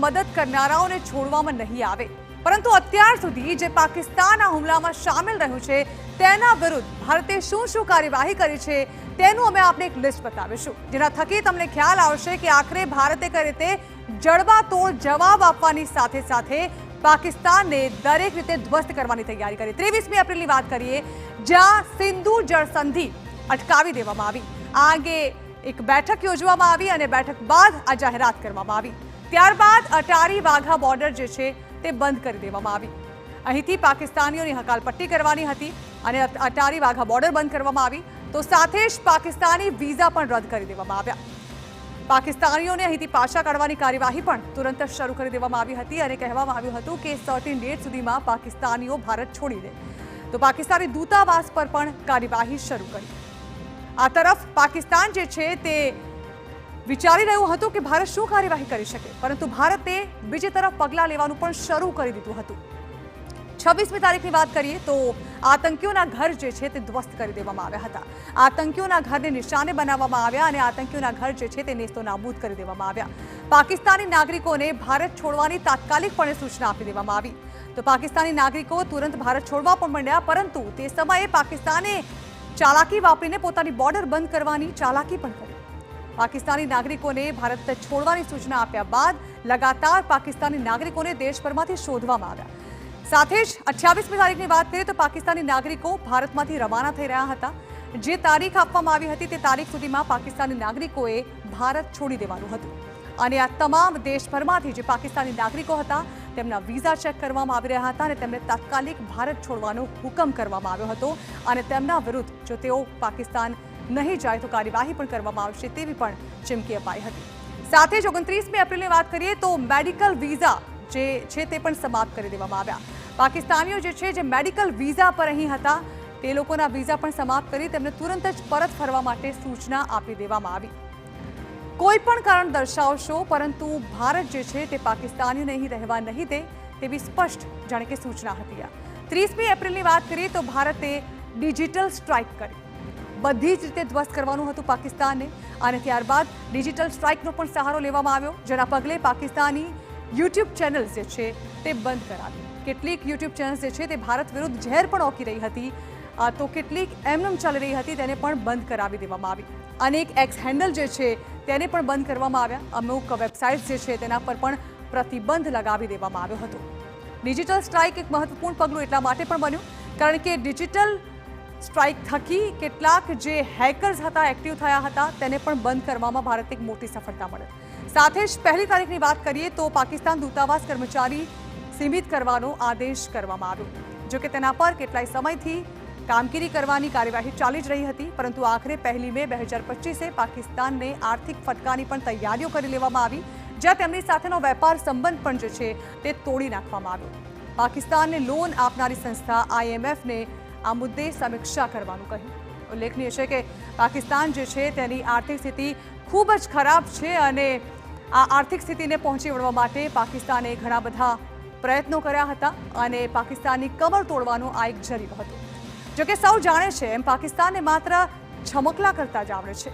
મદદ કરનારાઓને છોડવામાં નહીં આવે, પરંતુ અત્યાર સુધી જે પાકિસ્તાનના હુમલામાં સામેલ રહ્યું છે તેના વિરુદ્ધ ભારતે શું કાર્યવાહી કરી છે તેનું અમે આપને એક લિસ્ટ બતાવીશું, જેના થકી તમને ખ્યાલ આવશે કે આખરે ભારતે કઈ રીતે જડબાતોડ જવાબ આપવાની સાથે સાથે પાકિસ્તાનને દરેક રીતે ધ્વસ્ત કરવાની તૈયારી કરી। 23મી એપ્રિલની વાત કરીએ, જ્યાં સિંધુ જળ સંધિ અટકાવી દેવામાં આવી। આ અંગે એક બેઠક યોજવામાં આવી અને બેઠક બાદ આ જાહેરાત કરવામાં આવી। ત્યારબાદ અટારી વાઘા બોર્ડર જે છે તે બંધ કરી દેવામાં આવી। અહીંથી પાકિસ્તાનીઓની હકાલપટ્ટી કરવાની હતી અને અટારી વાઘા બોર્ડર બંધ કરવામાં આવી, તો સાથે જ પાકિસ્તાની વિઝા પણ રદ કરી દેવામાં આવ્યા। પાકિસ્તાનીઓને અહીંથી પાછા કાઢવાની કાર્યવાહી પણ તુરંત જ શરૂ કરી દેવામાં આવી હતી અને કહેવામાં આવ્યું હતું કે સર્ટેન ડેટ સુધીમાં પાકિસ્તાનીઓ ભારત છોડી દે, તો પાકિસ્તાની દૂતાવાસ પર પણ કાર્યવાહી શરૂ કરી। આ તરફ પાકિસ્તાન જે છે તે વિચારી રહ્યું હતું કે ભારત શું કાર્યવાહી કરી શકે, પરંતુ ભારતે બીજી તરફ પગલાં લેવાનું પણ શરૂ કરી દીધું હતું। 26મી તારીખની વાત કરીએ તો આતંકીઓના ઘર જે છે તે ધ્વસ્ત કરી દેવામાં આવ્યા હતા। આતંકીઓના ઘરને નિશાને બનાવવામાં આવ્યા અને આતંકીઓના ઘર જે છે તે નેસ્તો નાબૂદ કરી દેવામાં આવ્યા। પાકિસ્તાની નાગરિકોને ભારત છોડવાની તાત્કાલિકપણે સૂચના આપી દેવામાં આવી, તો પાકિસ્તાની નાગરિકો તુરંત ભારત છોડવા પણ માંડ્યા, પરંતુ તે સમયે પાકિસ્તાને ચાલાકી વાપરીને પોતાની બોર્ડર બંધ કરવાની ચાલાકી પણ કરી। પાકિસ્તાની નાગરિકોને ભારત છોડવાની સૂચના આપ્યા બાદ લગાતાર પાકિસ્તાની નાગરિકોને દેશભરમાંથી શોધવામાં આવ્યા। સાથે જ 28મી તારીખની વાત કરીએ તો પાકિસ્તાની નાગરિકો ભારતમાંથી રવાના થઈ રહ્યા હતા। જે તારીખ આપવામાં આવી હતી તે તારીખ સુધીમાં પાકિસ્તાની નાગરિકોએ ભારત છોડી દેવાનું હતું અને આ તમામ દેશભરમાંથી જે પાકિસ્તાની નાગરિકો હતા તેમના વિઝા ચેક કરવામાં આવી રહ્યા હતા અને તેમને તાત્કાલિક ભારત છોડવાનો હુકમ કરવામાં આવ્યો હતો અને તેમના વિરુદ્ધ જો તેઓ પાકિસ્તાન નહીં જાય તો કાર્યવાહી પણ કરવામાં આવશે તેવી પણ ચીમકી અપાઈ હતી। સાથે જ 29મી એપ્રિલની વાત કરીએ તો મેડિકલ વિઝા જે છે તે પણ સમાપ્ત કરી દેવામાં આવ્યા। પાકિસ્તાનીઓ જે છે જે મેડિકલ વિઝા પર અહીં હતા તે લોકોના વિઝા પણ સમાપ્ત કરી તેમને તુરંત જ પરત ફરવા માટે સૂચના આપી દેવામાં આવી। કોઈ પણ કારણ દર્શાવશો પરંતુ ભારત જે છે તે પાકિસ્તાનીઓને અહીં રહેવા નહીં દે તેવી સ્પષ્ટ જાણે કે સૂચના હતી। 30મી એપ્રિલની વાત કરીએ તો ભારતે ડિજિટલ સ્ટ્રાઇક કરી, બધી જ રીતે ધ્વસ્ત કરવાનું હતું પાકિસ્તાનને અને ત્યારબાદ ડિજિટલ સ્ટ્રાઇકનો પણ સહારો લેવામાં આવ્યો, જેના પગલે પાકિસ્તાની યુટ્યુબ ચેનલ્સ જે છે તે બંધ કરાવી। કેટલીક યુટ્યુબ ચેનલ્સ જે છે તે ભારત વિરુદ્ધ ઝેર પણ ઓકી રહી હતી, તો કેટલીક એમનેમ ચાલી રહી હતી તેને પણ બંધ કરાવી દેવામાં આવી। અનેક એક્સ હેન્ડલ જે છે તેને પણ બંધ કરવામાં આવ્યા। અમુક વેબસાઇટ્સ જે છે તેના પર પણ પ્રતિબંધ લગાવી દેવામાં આવ્યો હતો। ડિજિટલ સ્ટ્રાઇક એક મહત્વપૂર્ણ પગલું એટલા માટે પણ બન્યું કારણ કે ડિજિટલ સ્ટ્રાઇક થકી કેટલાક જે હેકર્સ હતા એક્ટિવ થયા હતા તેને પણ બંધ કરવામાં ભારતને એક મોટી સફળતા મળી। સાથે જ 1લી તારીખની વાત કરીએ તો પાકિસ્તાન દૂતાવાસ કર્મચારી સીમિત કરવાનો આદેશ કરવામાં આવ્યો, જો કે તેના પર કેટલાય સમયથી કામગીરી કરવાની કાર્યવાહી ચાલી જ રહી હતી, પરંતુ આખરે 1 મે 2025 પાકિસ્તાનને આર્થિક ફટકાની પણ તૈયારીઓ કરી લેવામાં આવી, જ્યાં તેમની સાથેનો વેપાર સંબંધ પણ જે છે તે તોડી નાખવામાં આવ્યો। પાકિસ્તાનને લોન આપનારી સંસ્થા IMFને આ મુદ્દે સમીક્ષા કરવાનું કહ્યું। ઉલ્લેખનીય છે કે પાકિસ્તાન જે છે તેની આર્થિક સ્થિતિ ખૂબ જ ખરાબ છે અને આ આર્થિક સ્થિતિને પહોંચી વળવા માટે પાકિસ્તાને ઘણા બધા પ્રયત્નો કર્યા હતા અને પાકિસ્તાનની કમર તોડવાનો આ એક જરીયો હતો। જોકે સૌ જાણે છે એમ પાકિસ્તાનને માત્ર છમકલા કરતા જ આવડે છે।